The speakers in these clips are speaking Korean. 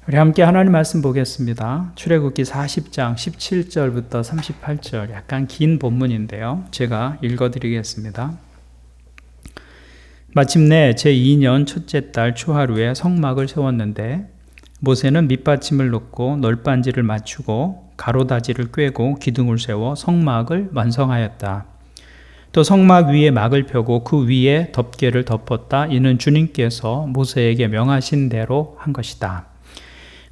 우리 함께 하나님 말씀 보겠습니다. 출애굽기 40장 17절부터 38절, 약간 긴 본문인데요. 제가 읽어드리겠습니다. 마침내 제2년 첫째 달 초하루에 성막을 세웠는데 모세는 밑받침을 놓고 널빤지를 맞추고 가로다지를 꿰고 기둥을 세워 성막을 완성하였다. 또 성막 위에 막을 펴고 그 위에 덮개를 덮었다. 이는 주님께서 모세에게 명하신 대로 한 것이다.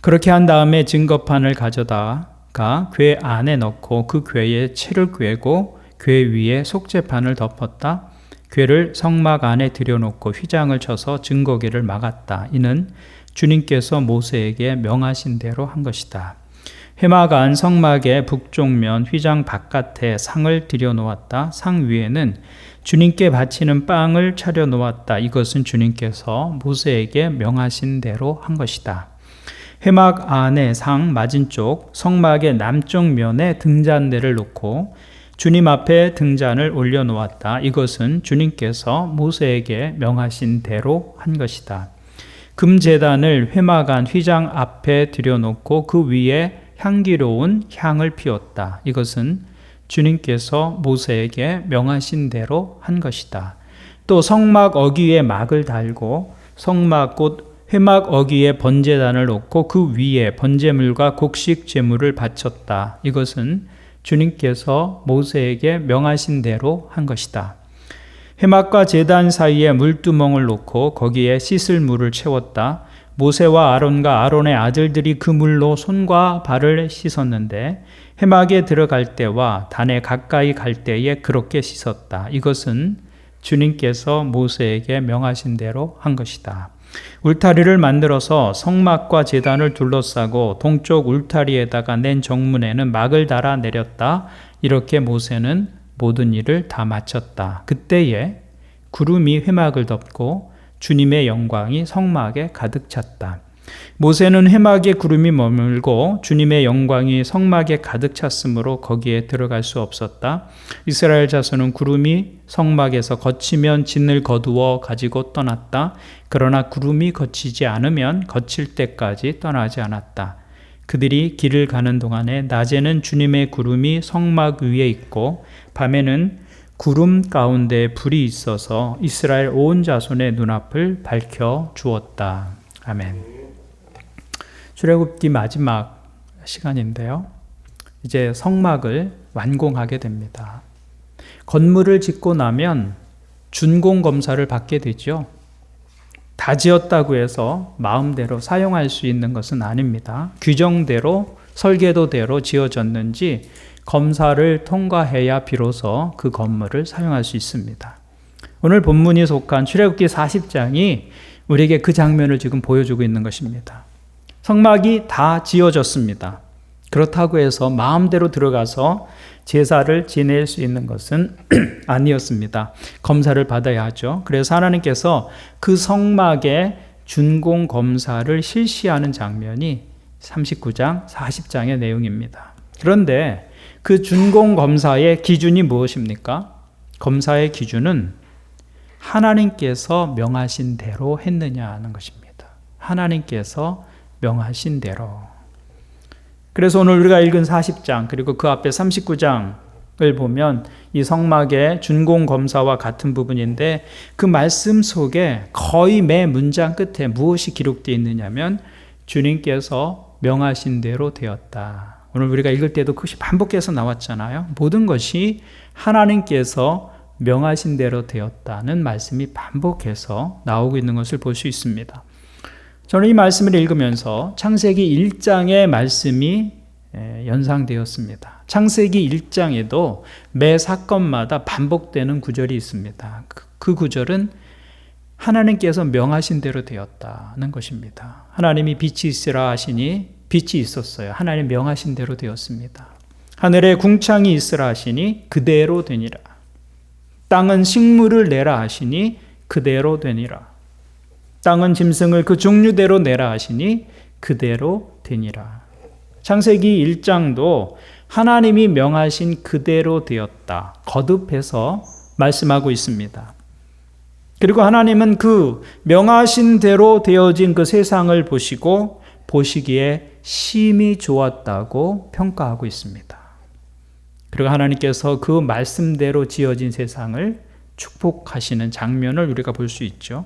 그렇게 한 다음에 증거판을 가져다가 궤 안에 넣고 그 궤에 채를 꿰고 궤 위에 속죄판을 덮었다. 궤를 성막 안에 들여놓고 휘장을 쳐서 증거궤를 막았다. 이는 주님께서 모세에게 명하신 대로 한 것이다. 회막 안 성막의 북쪽면 휘장 바깥에 상을 들여놓았다. 상 위에는 주님께 바치는 빵을 차려놓았다. 이것은 주님께서 모세에게 명하신 대로 한 것이다. 회막 안의 상 맞은쪽 성막의 남쪽 면에 등잔대를 놓고 주님 앞에 등잔을 올려놓았다. 이것은 주님께서 모세에게 명하신 대로 한 것이다. 금제단을 회막 안 휘장 앞에 들여놓고 그 위에 향기로운 향을 피웠다. 이것은 주님께서 모세에게 명하신 대로 한 것이다. 또 성막 어귀에 막을 달고 성막 곧 회막 어귀에 번제단을 놓고 그 위에 번제물과 곡식 제물을 바쳤다. 이것은 주님께서 모세에게 명하신 대로 한 것이다. 회막과 제단 사이에 물두멍을 놓고 거기에 씻을 물을 채웠다. 모세와 아론과 아론의 아들들이 그 물로 손과 발을 씻었는데 회막에 들어갈 때와 단에 가까이 갈 때에 그렇게 씻었다. 이것은 주님께서 모세에게 명하신 대로 한 것이다. 울타리를 만들어서 성막과 제단을 둘러싸고 동쪽 울타리에다가 낸 정문에는 막을 달아 내렸다. 이렇게 모세는 모든 일을 다 마쳤다. 그때에 구름이 회막을 덮고 주님의 영광이 성막에 가득 찼다. 모세는 회막에 구름이 머물고 주님의 영광이 성막에 가득 찼으므로 거기에 들어갈 수 없었다. 이스라엘 자손은 구름이 성막에서 거치면 진을 거두어 가지고 떠났다. 그러나 구름이 거치지 않으면 거칠 때까지 떠나지 않았다. 그들이 길을 가는 동안에 낮에는 주님의 구름이 성막 위에 있고 밤에는 구름 가운데 불이 있어서 이스라엘 온 자손의 눈앞을 밝혀 주었다. 아멘. 출애굽기 마지막 시간인데요. 이제 성막을 완공하게 됩니다. 건물을 짓고 나면 준공 검사를 받게 되죠. 다 지었다고 해서 마음대로 사용할 수 있는 것은 아닙니다. 규정대로 설계도대로 지어졌는지 검사를 통과해야 비로소 그 건물을 사용할 수 있습니다. 오늘 본문이 속한 출애굽기 40장이 우리에게 그 장면을 지금 보여주고 있는 것입니다. 성막이 다 지어졌습니다. 그렇다고 해서 마음대로 들어가서 제사를 지낼 수 있는 것은 아니었습니다. 검사를 받아야 하죠. 그래서 하나님께서 그 성막의 준공 검사를 실시하는 장면이 39장, 40장의 내용입니다. 그런데 그 준공 검사의 기준이 무엇입니까? 검사의 기준은 하나님께서 명하신 대로 했느냐 하는 것입니다. 하나님께서 명하신 대로. 그래서 오늘 우리가 읽은 40장 그리고 그 앞에 39장을 보면 이 성막의 준공 검사와 같은 부분인데 그 말씀 속에 거의 매 문장 끝에 무엇이 기록되어 있느냐면 주님께서 명하신 대로 되었다. 오늘 우리가 읽을 때도 그것이 반복해서 나왔잖아요. 모든 것이 하나님께서 명하신 대로 되었다는 말씀이 반복해서 나오고 있는 것을 볼 수 있습니다. 저는 이 말씀을 읽으면서 창세기 1장의 말씀이 연상되었습니다. 창세기 1장에도 매 사건마다 반복되는 구절이 있습니다. 그 구절은 하나님께서 명하신 대로 되었다는 것입니다. 하나님이 빛이 있으라 하시니 빛이 있었어요. 하나님 명하신 대로 되었습니다. 하늘에 궁창이 있으라 하시니 그대로 되니라. 땅은 식물을 내라 하시니 그대로 되니라. 땅은 짐승을 그 종류대로 내라 하시니 그대로 되니라. 창세기 1장도 하나님이 명하신 그대로 되었다. 거듭해서 말씀하고 있습니다. 그리고 하나님은 그 명하신 대로 되어진 그 세상을 보시고 보시기에 심히 좋았다고 평가하고 있습니다. 그리고 하나님께서 그 말씀대로 지어진 세상을 축복하시는 장면을 우리가 볼 수 있죠.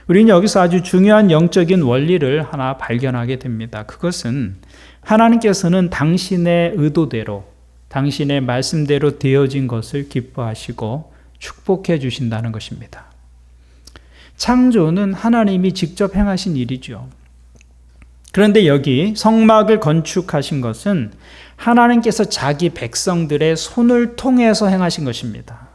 우리는 여기서 아주 중요한 영적인 원리를 하나 발견하게 됩니다. 그것은 하나님께서는 당신의 의도대로, 당신의 말씀대로 되어진 것을 기뻐하시고 축복해 주신다는 것입니다. 창조는 하나님이 직접 행하신 일이죠. 그런데 여기 성막을 건축하신 것은 하나님께서 자기 백성들의 손을 통해서 행하신 것입니다.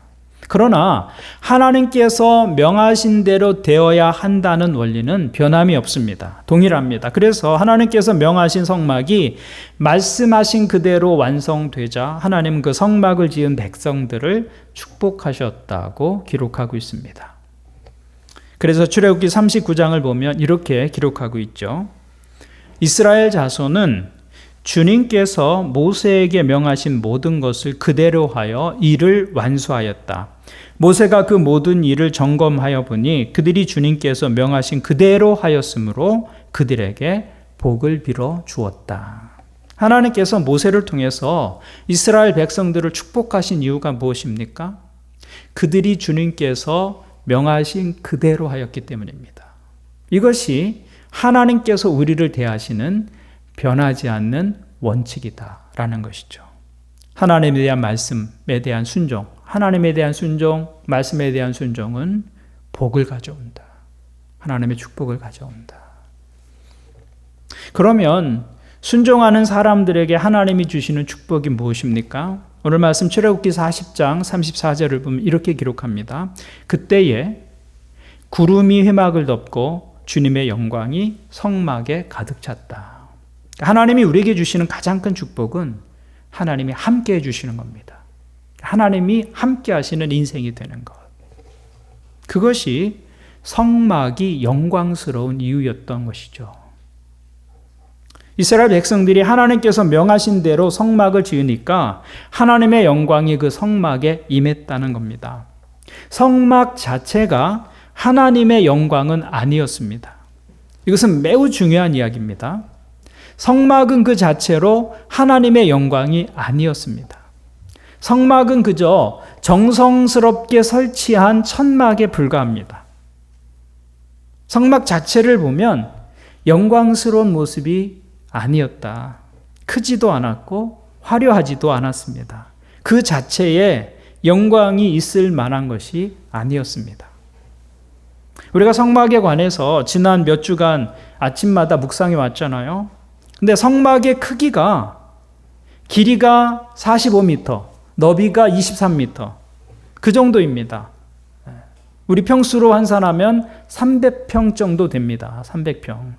그러나 하나님께서 명하신 대로 되어야 한다는 원리는 변함이 없습니다. 동일합니다. 그래서 하나님께서 명하신 성막이 말씀하신 그대로 완성되자 하나님은 그 성막을 지은 백성들을 축복하셨다고 기록하고 있습니다. 그래서 출애굽기 39장을 보면 이렇게 기록하고 있죠. 이스라엘 자손은 주님께서 모세에게 명하신 모든 것을 그대로 하여 일을 완수하였다. 모세가 그 모든 일을 점검하여 보니 그들이 주님께서 명하신 그대로 하였으므로 그들에게 복을 빌어 주었다. 하나님께서 모세를 통해서 이스라엘 백성들을 축복하신 이유가 무엇입니까? 그들이 주님께서 명하신 그대로 하였기 때문입니다. 이것이 하나님께서 우리를 대하시는 변하지 않는 원칙이다라는 것이죠. 하나님에 대한 말씀에 대한 순종, 하나님에 대한 순종, 말씀에 대한 순종은 복을 가져온다. 하나님의 축복을 가져온다. 그러면 순종하는 사람들에게 하나님이 주시는 축복이 무엇입니까? 오늘 말씀 출애굽기 40장 34절을 보면 이렇게 기록합니다. 그때에 구름이 회막을 덮고 주님의 영광이 성막에 가득 찼다. 하나님이 우리에게 주시는 가장 큰 축복은 하나님이 함께 해주시는 겁니다. 하나님이 함께 하시는 인생이 되는 것. 그것이 성막이 영광스러운 이유였던 것이죠. 이스라엘 백성들이 하나님께서 명하신 대로 성막을 지으니까 하나님의 영광이 그 성막에 임했다는 겁니다. 성막 자체가 하나님의 영광은 아니었습니다. 이것은 매우 중요한 이야기입니다. 성막은 그 자체로 하나님의 영광이 아니었습니다. 성막은 그저 정성스럽게 설치한 천막에 불과합니다. 성막 자체를 보면 영광스러운 모습이 아니었다. 크지도 않았고 화려하지도 않았습니다. 그 자체에 영광이 있을 만한 것이 아니었습니다. 우리가 성막에 관해서 지난 몇 주간 아침마다 묵상해 왔잖아요. 근데 성막의 크기가 길이가 45m, 너비가 23m 그 정도입니다. 우리 평수로 환산하면 300평 정도 됩니다. 300평.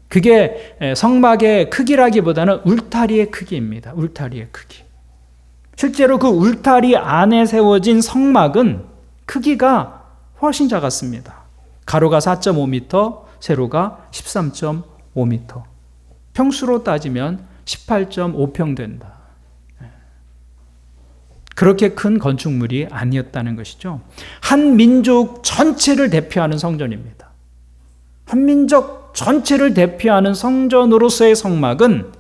그게 성막의 크기라기보다는 울타리의 크기입니다. 울타리의 크기. 실제로 그 울타리 안에 세워진 성막은 크기가 훨씬 작았습니다. 가로가 4.5m, 세로가 13.5m. 평수로 따지면 18.5평 된다. 그렇게 큰 건축물이 아니었다는 것이죠. 한 민족 전체를 대표하는 성전입니다. 한 민족 전체를 대표하는 성전으로서의 성막은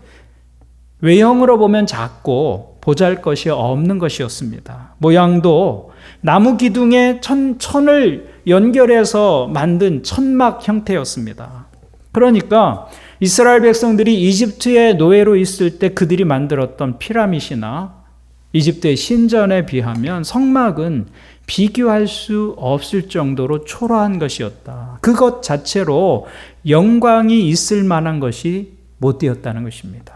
외형으로 보면 작고 보잘것이 없는 것이었습니다. 모양도 나무 기둥에 천을 연결해서 만든 천막 형태였습니다. 그러니까 이스라엘 백성들이 이집트의 노예로 있을 때 그들이 만들었던 피라밋이나 이집트의 신전에 비하면 성막은 비교할 수 없을 정도로 초라한 것이었다. 그것 자체로 영광이 있을 만한 것이 못 되었다는 것입니다.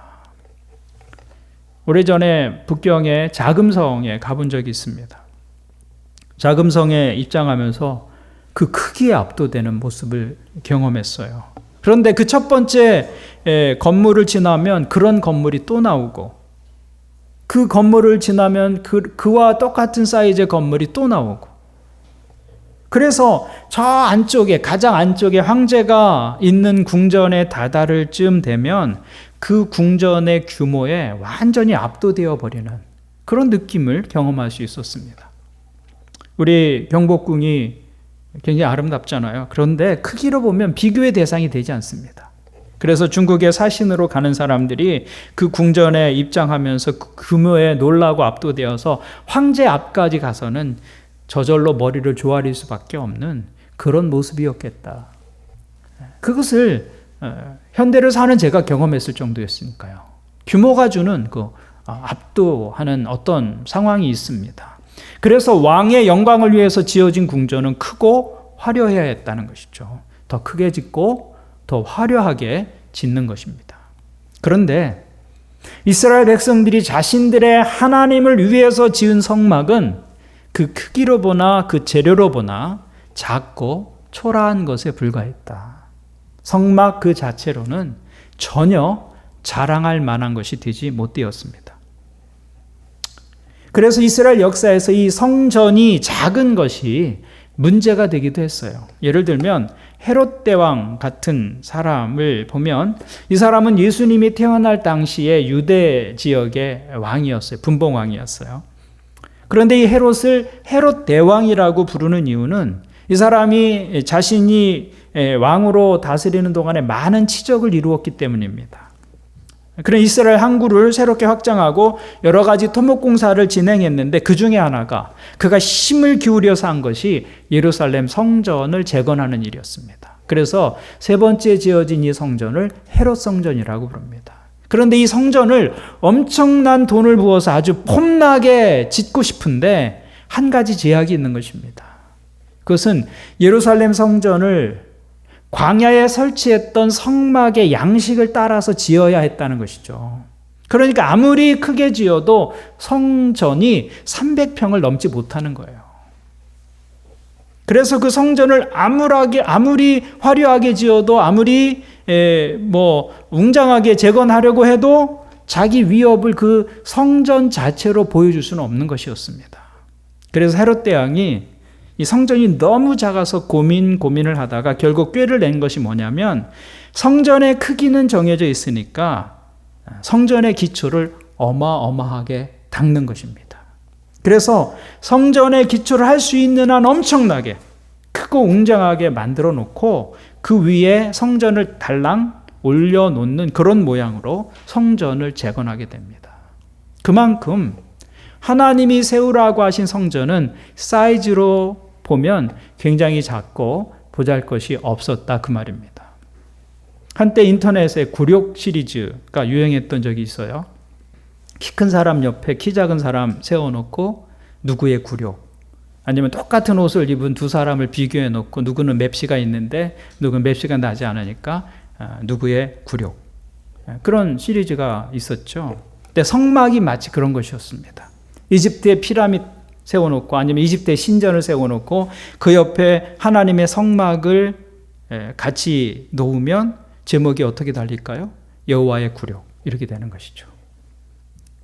오래전에 북경의 자금성에 가본 적이 있습니다. 자금성에 입장하면서 그 크기에 압도되는 모습을 경험했어요. 그런데 그 첫 번째 건물을 지나면 그런 건물이 또 나오고 그 건물을 지나면 그와 똑같은 사이즈의 건물이 또 나오고 그래서 저 안쪽에 가장 안쪽에 황제가 있는 궁전에 다다를 쯤 되면 그 궁전의 규모에 완전히 압도되어 버리는 그런 느낌을 경험할 수 있었습니다. 우리 경복궁이 굉장히 아름답잖아요. 그런데 크기로 보면 비교의 대상이 되지 않습니다. 그래서 중국의 사신으로 가는 사람들이 그 궁전에 입장하면서 그 규모에 놀라고 압도되어서 황제 앞까지 가서는 저절로 머리를 조아릴 수밖에 없는 그런 모습이었겠다. 그것을 현대를 사는 제가 경험했을 정도였으니까요. 규모가 주는 그 압도하는 어떤 상황이 있습니다. 그래서 왕의 영광을 위해서 지어진 궁전은 크고 화려해야 했다는 것이죠. 더 크게 짓고 더 화려하게 짓는 것입니다. 그런데 이스라엘 백성들이 자신들의 하나님을 위해서 지은 성막은 그 크기로 보나 그 재료로 보나 작고 초라한 것에 불과했다. 성막 그 자체로는 전혀 자랑할 만한 것이 되지 못되었습니다. 그래서 이스라엘 역사에서 이 성전이 작은 것이 문제가 되기도 했어요. 예를 들면 헤롯 대왕 같은 사람을 보면 이 사람은 예수님이 태어날 당시에 유대 지역의 왕이었어요. 분봉왕이었어요. 그런데 이 헤롯을 헤롯 대왕이라고 부르는 이유는 이 사람이 자신이 왕으로 다스리는 동안에 많은 치적을 이루었기 때문입니다. 그런 이스라엘 항구를 새롭게 확장하고 여러 가지 토목공사를 진행했는데 그 중에 하나가 그가 힘을 기울여서 한 것이 예루살렘 성전을 재건하는 일이었습니다. 그래서 세 번째 지어진 이 성전을 헤롯 성전이라고 부릅니다. 그런데 이 성전을 엄청난 돈을 부어서 아주 폼나게 짓고 싶은데 한 가지 제약이 있는 것입니다. 그것은 예루살렘 성전을 광야에 설치했던 성막의 양식을 따라서 지어야 했다는 것이죠. 그러니까 아무리 크게 지어도 성전이 300평을 넘지 못하는 거예요. 그래서 그 성전을 아무리 화려하게 지어도 아무리 웅장하게 재건하려고 해도 자기 위협을 그 성전 자체로 보여줄 수는 없는 것이었습니다. 그래서 헤롯 대왕이 이 성전이 너무 작아서 고민을 하다가 결국 꾀를 낸 것이 뭐냐면 성전의 크기는 정해져 있으니까 성전의 기초를 어마어마하게 닦는 것입니다. 그래서 성전의 기초를 할 수 있는 한 엄청나게 크고 웅장하게 만들어 놓고 그 위에 성전을 달랑 올려놓는 그런 모양으로 성전을 재건하게 됩니다. 그만큼 하나님이 세우라고 하신 성전은 사이즈로 보면 굉장히 작고 보잘것이 없었다 그 말입니다. 한때 인터넷에 굴욕 시리즈가 유행했던 적이 있어요. 키 큰 사람 옆에 키 작은 사람 세워놓고 누구의 굴욕, 아니면 똑같은 옷을 입은 두 사람을 비교해 놓고 누구는 맵시가 있는데 누구는 맵시가 나지 않으니까 누구의 굴욕, 그런 시리즈가 있었죠. 근데 성막이 마치 그런 것이었습니다. 이집트의 피라미드 세워놓고 아니면 이집트의 신전을 세워놓고 그 옆에 하나님의 성막을 같이 놓으면 제목이 어떻게 달릴까요? 여호와의 굴욕, 이렇게 되는 것이죠.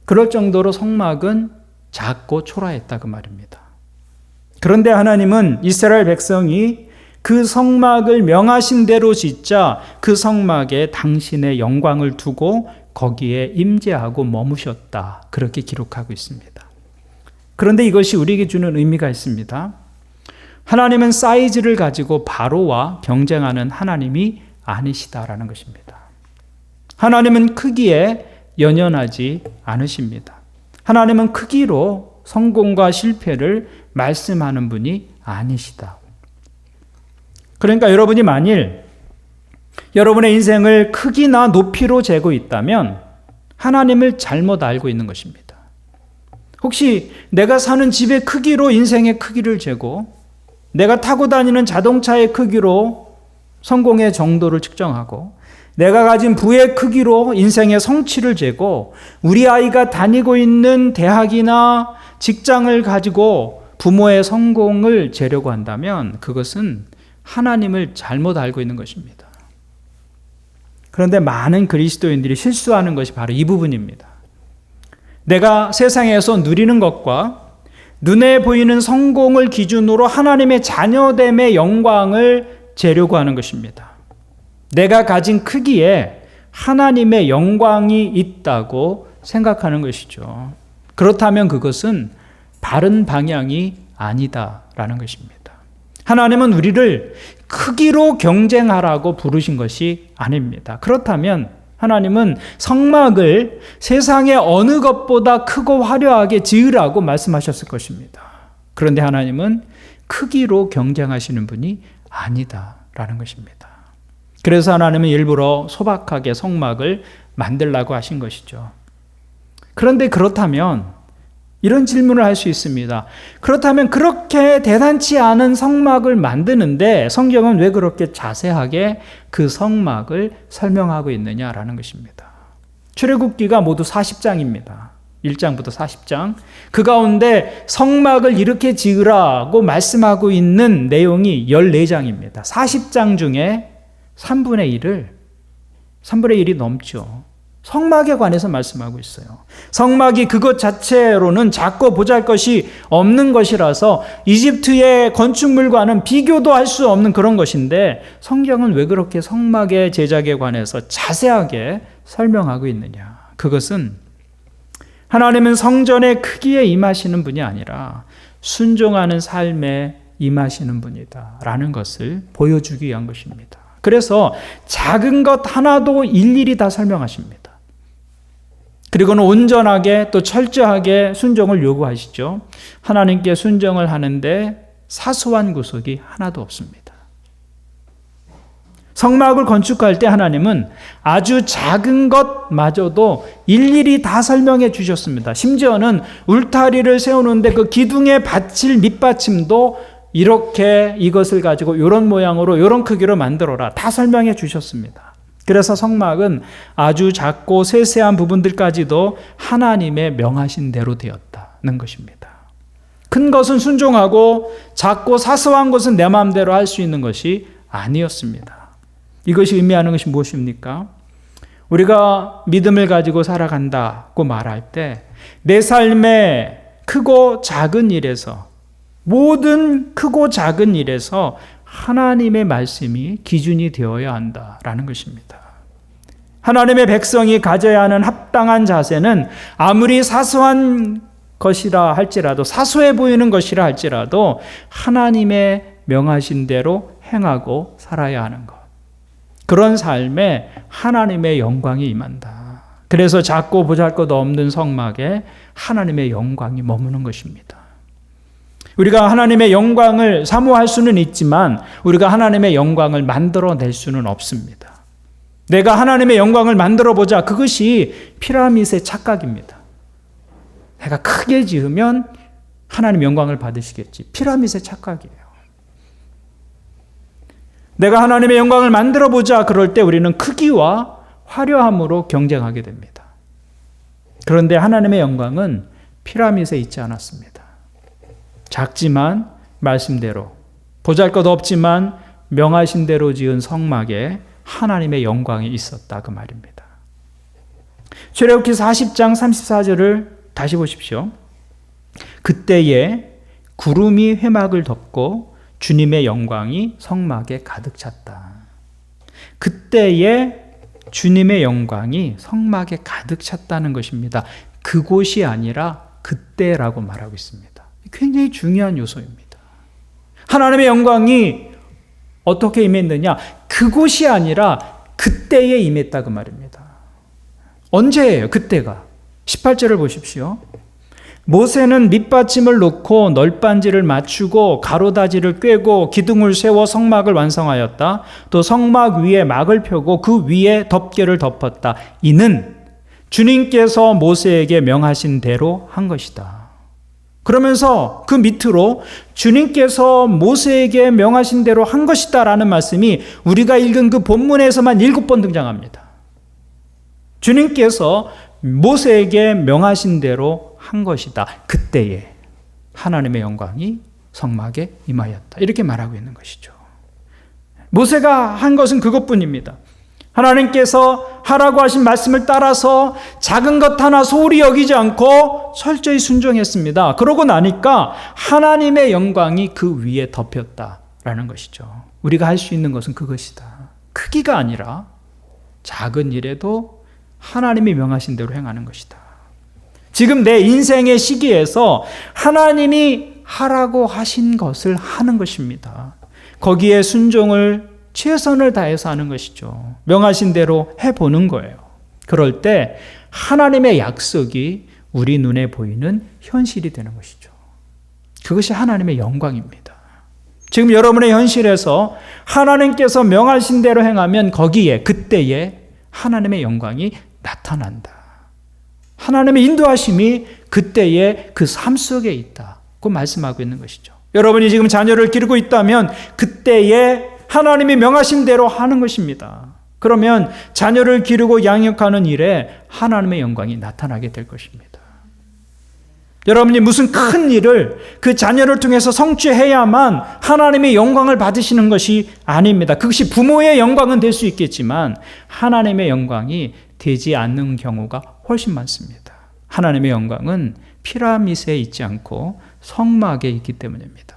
그럴 정도로 성막은 작고 초라했다 그 말입니다. 그런데 하나님은 이스라엘 백성이 그 성막을 명하신 대로 짓자 그 성막에 당신의 영광을 두고 거기에 임재하고 머무셨다, 그렇게 기록하고 있습니다. 그런데 이것이 우리에게 주는 의미가 있습니다. 하나님은 사이즈를 가지고 바로와 경쟁하는 하나님이 아니시다라는 것입니다. 하나님은 크기에 연연하지 않으십니다. 하나님은 크기로 성공과 실패를 말씀하는 분이 아니시다. 그러니까 여러분이 만일 여러분의 인생을 크기나 높이로 재고 있다면 하나님을 잘못 알고 있는 것입니다. 혹시 내가 사는 집의 크기로 인생의 크기를 재고 내가 타고 다니는 자동차의 크기로 성공의 정도를 측정하고 내가 가진 부의 크기로 인생의 성취를 재고 우리 아이가 다니고 있는 대학이나 직장을 가지고 부모의 성공을 재려고 한다면 그것은 하나님을 잘못 알고 있는 것입니다. 그런데 많은 그리스도인들이 실수하는 것이 바로 이 부분입니다. 내가 세상에서 누리는 것과 눈에 보이는 성공을 기준으로 하나님의 자녀됨의 영광을 재려고 하는 것입니다. 내가 가진 크기에 하나님의 영광이 있다고 생각하는 것이죠. 그렇다면 그것은 바른 방향이 아니다라는 것입니다. 하나님은 우리를 크기로 경쟁하라고 부르신 것이 아닙니다. 그렇다면 하나님은 성막을 세상의 어느 것보다 크고 화려하게 지으라고 말씀하셨을 것입니다. 그런데 하나님은 크기로 경쟁하시는 분이 아니다라는 것입니다. 그래서 하나님은 일부러 소박하게 성막을 만들라고 하신 것이죠. 그런데 그렇다면 이런 질문을 할 수 있습니다. 그렇다면 그렇게 대단치 않은 성막을 만드는데 성경은 왜 그렇게 자세하게 그 성막을 설명하고 있느냐라는 것입니다. 출애굽기가 모두 40장입니다. 1장부터 40장. 그 가운데 성막을 이렇게 지으라고 말씀하고 있는 내용이 14장입니다. 40장 중에 3분의 1이 넘죠. 성막에 관해서 말씀하고 있어요. 성막이 그것 자체로는 작고 보잘것이 없는 것이라서 이집트의 건축물과는 비교도 할 수 없는 그런 것인데 성경은 왜 그렇게 성막의 제작에 관해서 자세하게 설명하고 있느냐? 그것은 하나님은 성전의 크기에 임하시는 분이 아니라 순종하는 삶에 임하시는 분이다 라는 것을 보여주기 위한 것입니다. 그래서 작은 것 하나도 일일이 다 설명하십니다. 그리고는 온전하게 또 철저하게 순종을 요구하시죠. 하나님께 순종을 하는데 사소한 구석이 하나도 없습니다. 성막을 건축할 때 하나님은 아주 작은 것마저도 일일이 다 설명해 주셨습니다. 심지어는 울타리를 세우는데 그 기둥에 받칠 밑받침도 이렇게 이것을 가지고 이런 모양으로 이런 크기로 만들어라 다 설명해 주셨습니다. 그래서 성막은 아주 작고 세세한 부분들까지도 하나님의 명하신 대로 되었다는 것입니다. 큰 것은 순종하고 작고 사소한 것은 내 마음대로 할 수 있는 것이 아니었습니다. 이것이 의미하는 것이 무엇입니까? 우리가 믿음을 가지고 살아간다고 말할 때 내 삶의 크고 작은 일에서 모든 크고 작은 일에서 하나님의 말씀이 기준이 되어야 한다라는 것입니다. 하나님의 백성이 가져야 하는 합당한 자세는 아무리 사소한 것이라 할지라도 사소해 보이는 것이라 할지라도 하나님의 명하신 대로 행하고 살아야 하는 것. 그런 삶에 하나님의 영광이 임한다. 그래서 작고 보잘것없는 성막에 하나님의 영광이 머무는 것입니다. 우리가 하나님의 영광을 사모할 수는 있지만 우리가 하나님의 영광을 만들어낼 수는 없습니다. 내가 하나님의 영광을 만들어보자. 그것이 피라밋의 착각입니다. 내가 크게 지으면 하나님 영광을 받으시겠지. 피라밋의 착각이에요. 내가 하나님의 영광을 만들어보자. 그럴 때 우리는 크기와 화려함으로 경쟁하게 됩니다. 그런데 하나님의 영광은 피라밋에 있지 않았습니다. 작지만 말씀대로 보잘것 없지만 명하신 대로 지은 성막에 하나님의 영광이 있었다 그 말입니다. 출애굽기 40장 34절을 다시 보십시오. 그때에 구름이 회막을 덮고 주님의 영광이 성막에 가득 찼다. 그때에 주님의 영광이 성막에 가득 찼다는 것입니다. 그곳이 아니라 그때라고 말하고 있습니다. 굉장히 중요한 요소입니다. 하나님의 영광이 어떻게 임했느냐? 그곳이 아니라 그때에 임했다 그 말입니다. 언제예요? 그때가. 18절을 보십시오. 모세는 밑받침을 놓고 널빤지를 맞추고 가로다지를 꿰고 기둥을 세워 성막을 완성하였다. 또 성막 위에 막을 펴고 그 위에 덮개를 덮었다. 이는 주님께서 모세에게 명하신 대로 한 것이다. 그러면서 그 밑으로 주님께서 모세에게 명하신 대로 한 것이다 라는 말씀이 우리가 읽은 그 본문에서만 7번 등장합니다. 주님께서 모세에게 명하신 대로 한 것이다. 그때에 하나님의 영광이 성막에 임하였다. 이렇게 말하고 있는 것이죠. 모세가 한 것은 그것뿐입니다. 하나님께서 하라고 하신 말씀을 따라서 작은 것 하나 소홀히 여기지 않고 철저히 순종했습니다. 그러고 나니까 하나님의 영광이 그 위에 덮였다라는 것이죠. 우리가 할 수 있는 것은 그것이다. 크기가 아니라 작은 일에도 하나님이 명하신 대로 행하는 것이다. 지금 내 인생의 시기에서 하나님이 하라고 하신 것을 하는 것입니다. 거기에 순종을 최선을 다해서 하는 것이죠. 명하신 대로 해보는 거예요. 그럴 때 하나님의 약속이 우리 눈에 보이는 현실이 되는 것이죠. 그것이 하나님의 영광입니다. 지금 여러분의 현실에서 하나님께서 명하신 대로 행하면 거기에 그때에 하나님의 영광이 나타난다. 하나님의 인도하심이 그때에 그 삶 속에 있다고 말씀하고 있는 것이죠. 여러분이 지금 자녀를 기르고 있다면 그때에 하나님이 명하신 대로 하는 것입니다. 그러면 자녀를 기르고 양육하는 일에 하나님의 영광이 나타나게 될 것입니다. 여러분이 무슨 큰 일을 그 자녀를 통해서 성취해야만 하나님의 영광을 받으시는 것이 아닙니다. 그것이 부모의 영광은 될 수 있겠지만 하나님의 영광이 되지 않는 경우가 훨씬 많습니다. 하나님의 영광은 피라밋에 있지 않고 성막에 있기 때문입니다.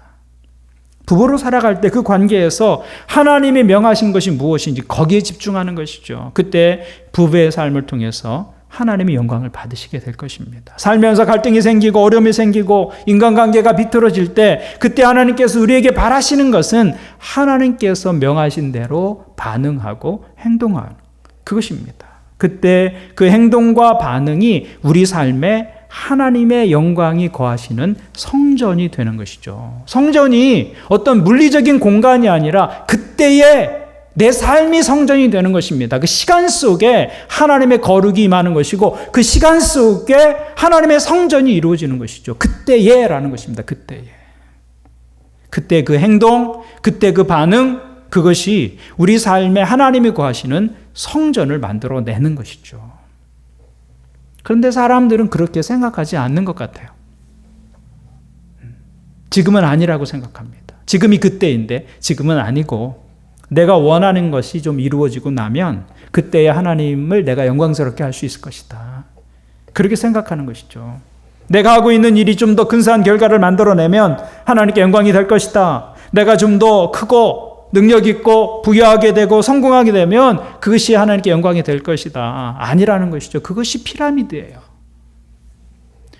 부부로 살아갈 때 그 관계에서 하나님이 명하신 것이 무엇인지 거기에 집중하는 것이죠. 그때 부부의 삶을 통해서 하나님의 영광을 받으시게 될 것입니다. 살면서 갈등이 생기고 어려움이 생기고 인간관계가 비틀어질 때 그때 하나님께서 우리에게 바라시는 것은 하나님께서 명하신 대로 반응하고 행동하는 그것입니다. 그때 그 행동과 반응이 우리 삶에 하나님의 영광이 거하시는 성전이 되는 것이죠. 성전이 어떤 물리적인 공간이 아니라 그때의 내 삶이 성전이 되는 것입니다. 그 시간 속에 하나님의 거룩이 임하는 것이고 그 시간 속에 하나님의 성전이 이루어지는 것이죠. 그때에라는 것입니다. 그때에. 그때 그 행동, 그때 그 반응, 그것이 우리 삶에 하나님이 거하시는 성전을 만들어내는 것이죠. 그런데 사람들은 그렇게 생각하지 않는 것 같아요. 지금은 아니라고 생각합니다. 지금이 그때인데 지금은 아니고 내가 원하는 것이 좀 이루어지고 나면 그때야 하나님을 내가 영광스럽게 할 수 있을 것이다. 그렇게 생각하는 것이죠. 내가 하고 있는 일이 좀 더 근사한 결과를 만들어내면 하나님께 영광이 될 것이다. 내가 좀 더 크고 능력 있고 부유하게 되고 성공하게 되면 그것이 하나님께 영광이 될 것이다. 아니라는 것이죠. 그것이 피라미드예요.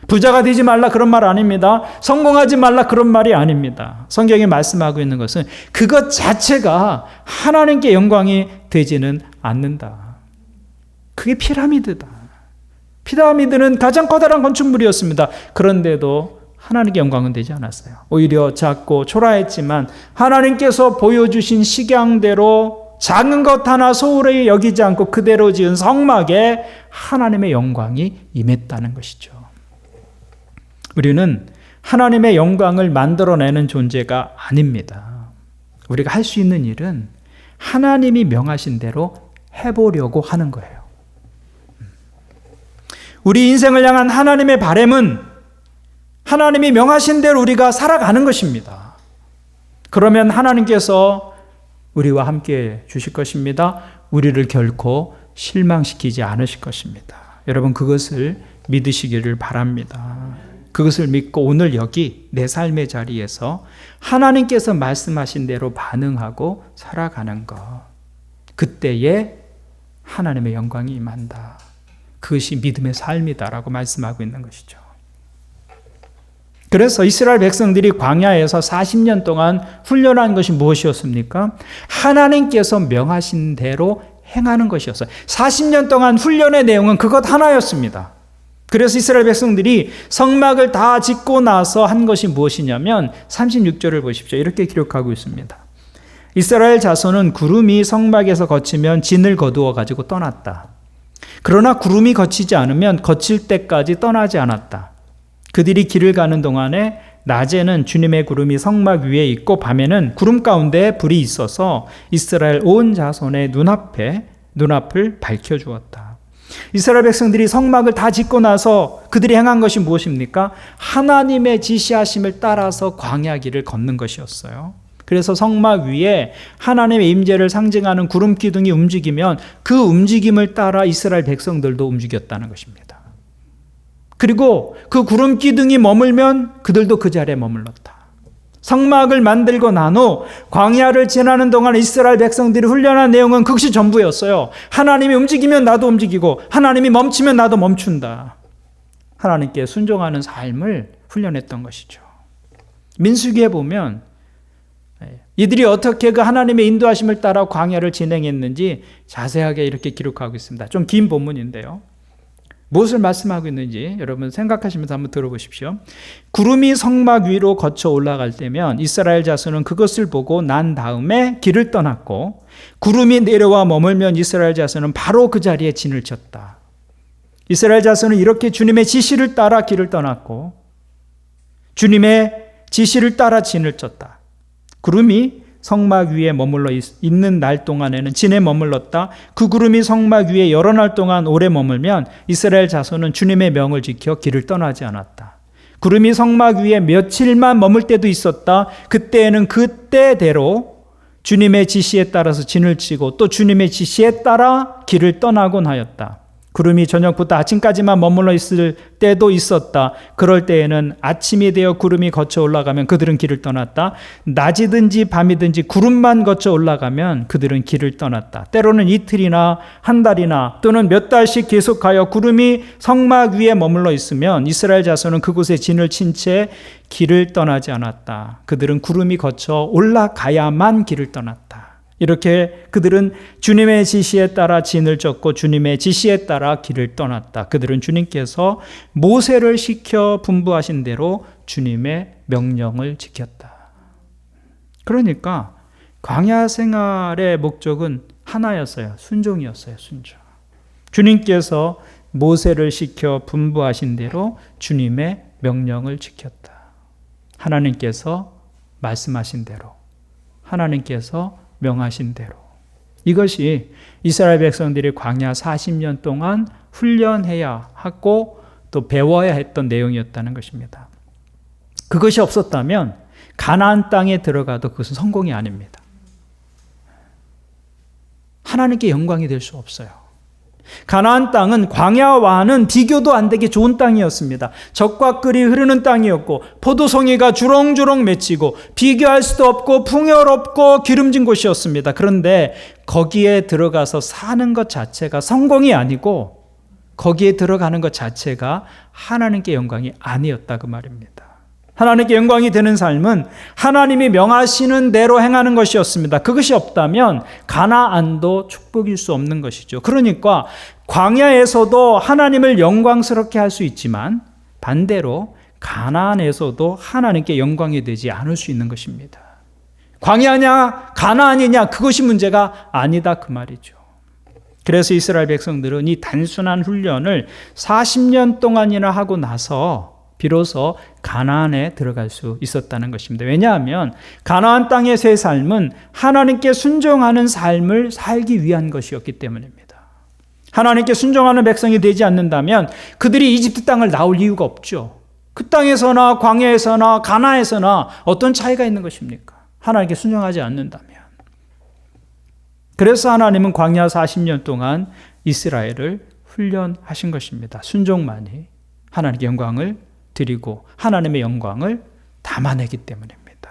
부자가 되지 말라 그런 말 아닙니다. 성공하지 말라 그런 말이 아닙니다. 성경이 말씀하고 있는 것은 그것 자체가 하나님께 영광이 되지는 않는다. 그게 피라미드다. 피라미드는 가장 커다란 건축물이었습니다. 그런데도 하나님께 영광은 되지 않았어요. 오히려 작고 초라했지만 하나님께서 보여주신 식양대로 작은 것 하나 소홀히 여기지 않고 그대로 지은 성막에 하나님의 영광이 임했다는 것이죠. 우리는 하나님의 영광을 만들어내는 존재가 아닙니다. 우리가 할 수 있는 일은 하나님이 명하신 대로 해보려고 하는 거예요. 우리 인생을 향한 하나님의 바람은 하나님이 명하신 대로 우리가 살아가는 것입니다. 그러면 하나님께서 우리와 함께 주실 것입니다. 우리를 결코 실망시키지 않으실 것입니다. 여러분 그것을 믿으시기를 바랍니다. 그것을 믿고 오늘 여기 내 삶의 자리에서 하나님께서 말씀하신 대로 반응하고 살아가는 것. 그때에 하나님의 영광이 임한다. 그것이 믿음의 삶이다라고 말씀하고 있는 것이죠. 그래서 이스라엘 백성들이 광야에서 40년 동안 훈련한 것이 무엇이었습니까? 하나님께서 명하신 대로 행하는 것이었어요. 40년 동안 훈련의 내용은 그것 하나였습니다. 그래서 이스라엘 백성들이 성막을 다 짓고 나서 한 것이 무엇이냐면 36절을 보십시오. 이렇게 기록하고 있습니다. 이스라엘 자손은 구름이 성막에서 거치면 진을 거두어 가지고 떠났다. 그러나 구름이 거치지 않으면 거칠 때까지 떠나지 않았다. 그들이 길을 가는 동안에 낮에는 주님의 구름이 성막 위에 있고 밤에는 구름 가운데 불이 있어서 이스라엘 온 자손의 눈앞을 밝혀주었다. 이스라엘 백성들이 성막을 다 짓고 나서 그들이 행한 것이 무엇입니까? 하나님의 지시하심을 따라서 광야 길을 걷는 것이었어요. 그래서 성막 위에 하나님의 임재를 상징하는 구름 기둥이 움직이면 그 움직임을 따라 이스라엘 백성들도 움직였다는 것입니다. 그리고 그 구름 기둥이 머물면 그들도 그 자리에 머물렀다. 성막을 만들고 난 후 광야를 지나는 동안 이스라엘 백성들이 훈련한 내용은 그것이 전부였어요. 하나님이 움직이면 나도 움직이고 하나님이 멈추면 나도 멈춘다. 하나님께 순종하는 삶을 훈련했던 것이죠. 민수기에 보면 이들이 어떻게 그 하나님의 인도하심을 따라 광야를 진행했는지 자세하게 이렇게 기록하고 있습니다. 좀 긴 본문인데요. 무엇을 말씀하고 있는지 여러분 생각하시면서 한번 들어보십시오. 구름이 성막 위로 거쳐 올라갈 때면 이스라엘 자손은 그것을 보고 난 다음에 길을 떠났고, 구름이 내려와 머물면 이스라엘 자손은 바로 그 자리에 진을 쳤다. 이스라엘 자손은 이렇게 주님의 지시를 따라 길을 떠났고 주님의 지시를 따라 진을 쳤다. 구름이 성막 위에 머물러 있는 날 동안에는 진에 머물렀다. 그 구름이 성막 위에 여러 날 동안 오래 머물면 이스라엘 자손은 주님의 명을 지켜 길을 떠나지 않았다. 구름이 성막 위에 며칠만 머물 때도 있었다. 그때에는 그때대로 주님의 지시에 따라서 진을 치고 또 주님의 지시에 따라 길을 떠나곤 하였다. 구름이 저녁부터 아침까지만 머물러 있을 때도 있었다. 그럴 때에는 아침이 되어 구름이 거쳐 올라가면 그들은 길을 떠났다. 낮이든지 밤이든지 구름만 거쳐 올라가면 그들은 길을 떠났다. 때로는 이틀이나 한 달이나 또는 몇 달씩 계속하여 구름이 성막 위에 머물러 있으면 이스라엘 자손은 그곳에 진을 친 채 길을 떠나지 않았다. 그들은 구름이 거쳐 올라가야만 길을 떠났다. 이렇게 그들은 주님의 지시에 따라 진을 쳤고 주님의 지시에 따라 길을 떠났다. 그들은 주님께서 모세를 시켜 분부하신 대로 주님의 명령을 지켰다. 그러니까 광야 생활의 목적은 하나였어요. 순종이었어요. 순종. 주님께서 모세를 시켜 분부하신 대로 주님의 명령을 지켰다. 하나님께서 말씀하신 대로, 하나님께서 명하신 대로. 이것이 이스라엘 백성들이 광야 40년 동안 훈련해야 하고 또 배워야 했던 내용이었다는 것입니다. 그것이 없었다면 가나안 땅에 들어가도 그것은 성공이 아닙니다. 하나님께 영광이 될 수 없어요. 가나안 땅은 광야와는 비교도 안 되게 좋은 땅이었습니다. 젖과 꿀이 흐르는 땅이었고 포도송이가 주렁주렁 맺히고 비교할 수도 없고 풍요롭고 기름진 곳이었습니다. 그런데 거기에 들어가서 사는 것 자체가 성공이 아니고 거기에 들어가는 것 자체가 하나님께 영광이 아니었다 그 말입니다. 하나님께 영광이 되는 삶은 하나님이 명하시는 대로 행하는 것이었습니다. 그것이 없다면 가나안도 축복일 수 없는 것이죠. 그러니까 광야에서도 하나님을 영광스럽게 할 수 있지만 반대로 가나안에서도 하나님께 영광이 되지 않을 수 있는 것입니다. 광야냐 가나안이냐 그것이 문제가 아니다 그 말이죠. 그래서 이스라엘 백성들은 이 단순한 훈련을 40년 동안이나 하고 나서 비로소 가나안에 들어갈 수 있었다는 것입니다. 왜냐하면 가나안 땅의 새 삶은 하나님께 순종하는 삶을 살기 위한 것이었기 때문입니다. 하나님께 순종하는 백성이 되지 않는다면 그들이 이집트 땅을 나올 이유가 없죠. 그 땅에서나 광야에서나 가나안에서나 어떤 차이가 있는 것입니까? 하나님께 순종하지 않는다면. 그래서 하나님은 광야 40년 동안 이스라엘을 훈련하신 것입니다. 순종만이 하나님께 영광을 드리고 하나님의 영광을 담아내기 때문입니다.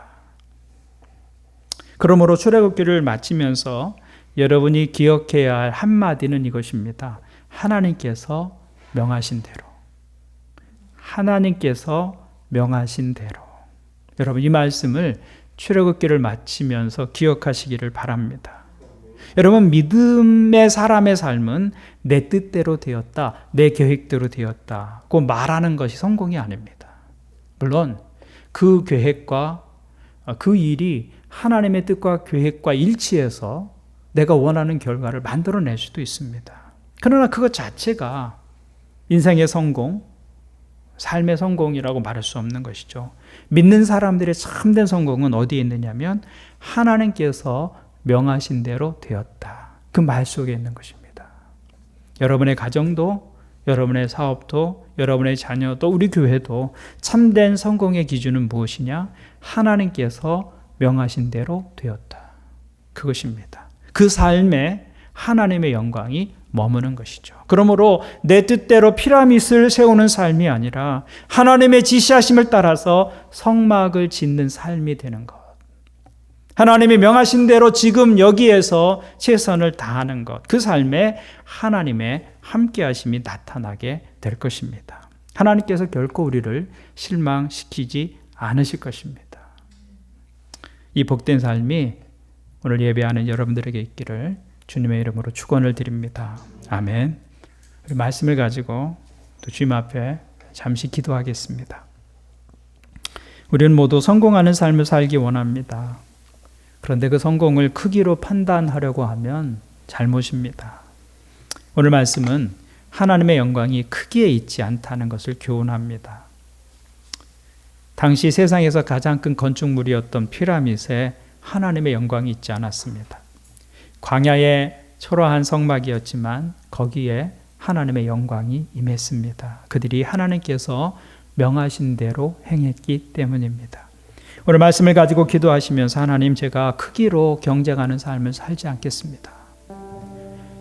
그러므로 출애굽기를 마치면서 여러분이 기억해야 할 한마디는 이것입니다. 하나님께서 명하신 대로. 하나님께서 명하신 대로. 여러분 이 말씀을 출애굽기를 마치면서 기억하시기를 바랍니다. 여러분 믿음의 사람의 삶은 내 뜻대로 되었다, 내 계획대로 되었다고 말하는 것이 성공이 아닙니다. 물론 그 계획과 그 일이 하나님의 뜻과 계획과 일치해서 내가 원하는 결과를 만들어낼 수도 있습니다. 그러나 그것 자체가 인생의 성공, 삶의 성공이라고 말할 수 없는 것이죠. 믿는 사람들의 참된 성공은 어디에 있느냐면 하나님께서 명하신 대로 되었다. 그 말 속에 있는 것입니다. 여러분의 가정도, 여러분의 사업도, 여러분의 자녀도, 우리 교회도 참된 성공의 기준은 무엇이냐? 하나님께서 명하신 대로 되었다. 그것입니다. 그 삶에 하나님의 영광이 머무는 것이죠. 그러므로 내 뜻대로 피라밋을 세우는 삶이 아니라 하나님의 지시하심을 따라서 성막을 짓는 삶이 되는 것. 하나님이 명하신 대로 지금 여기에서 최선을 다하는 것, 그 삶에 하나님의 함께하심이 나타나게 될 것입니다. 하나님께서 결코 우리를 실망시키지 않으실 것입니다. 이 복된 삶이 오늘 예배하는 여러분들에게 있기를 주님의 이름으로 축원을 드립니다. 아멘. 우리 말씀을 가지고 또 주님 앞에 잠시 기도하겠습니다. 우리는 모두 성공하는 삶을 살기 원합니다. 그런데 그 성공을 크기로 판단하려고 하면 잘못입니다. 오늘 말씀은 하나님의 영광이 크기에 있지 않다는 것을 교훈합니다. 당시 세상에서 가장 큰 건축물이었던 피라밋에 하나님의 영광이 있지 않았습니다. 광야의 초라한 성막이었지만 거기에 하나님의 영광이 임했습니다. 그들이 하나님께서 명하신 대로 행했기 때문입니다. 오늘 말씀을 가지고 기도하시면서 하나님, 제가 크기로 경쟁하는 삶을 살지 않겠습니다.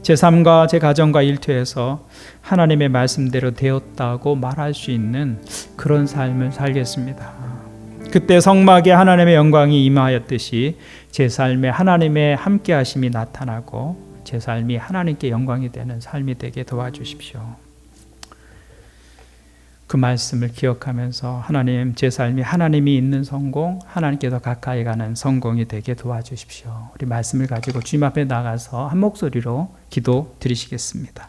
제 삶과 제 가정과 일터에서 하나님의 말씀대로 되었다고 말할 수 있는 그런 삶을 살겠습니다. 그때 성막에 하나님의 영광이 임하였듯이 제 삶에 하나님의 함께하심이 나타나고 제 삶이 하나님께 영광이 되는 삶이 되게 도와주십시오. 그 말씀을 기억하면서 하나님, 제 삶이 하나님이 있는 성공, 하나님께 더 가까이 가는 성공이 되게 도와주십시오. 우리 말씀을 가지고 주님 앞에 나가서 한 목소리로 기도 드리시겠습니다.